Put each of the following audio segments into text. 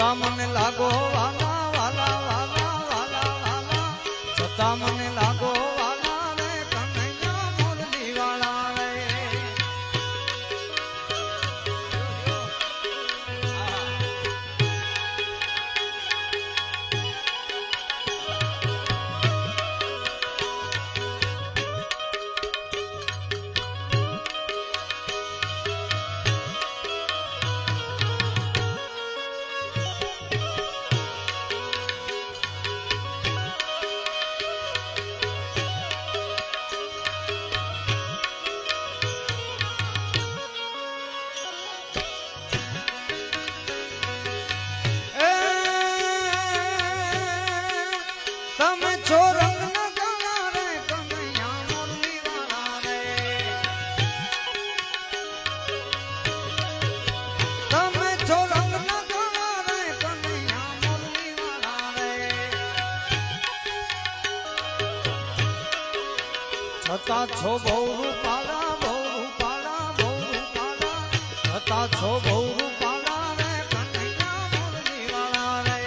છતાં મને લાગો વાલા વાલા વાલા વાલા વાલા છતાં મને લાગો વાલા રે કનૈયા મુરલી વાળા રે તમે છો રંગ ના કાળા રે કનૈયા મુરલી વાળા રે તમે છો રંગ ના કાળા રે કનૈયા મુરલી વાળા રે છતાં છો બહુ રૂપાળા બહુ રૂપાળા બહુ રૂપાળા છતાં છો બહુ રૂપાળા રે કનૈયા મુરલી વાળા રે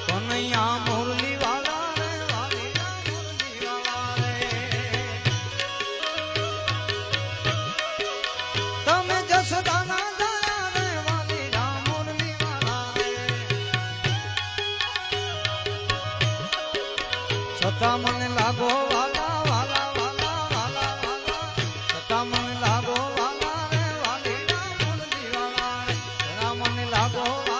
કનૈયા મુરલી વાળા રે વાલીના મુરલી વાળા રે તમે જસદાના દયા રે વાલીના મુરલી વાળા રે છતાં મને લાગો વાલા વાલા વાલા વાલા વાલા છતાં મને લાગો વાલા રે વાલીના મુરલી વાળા રે મને લાગો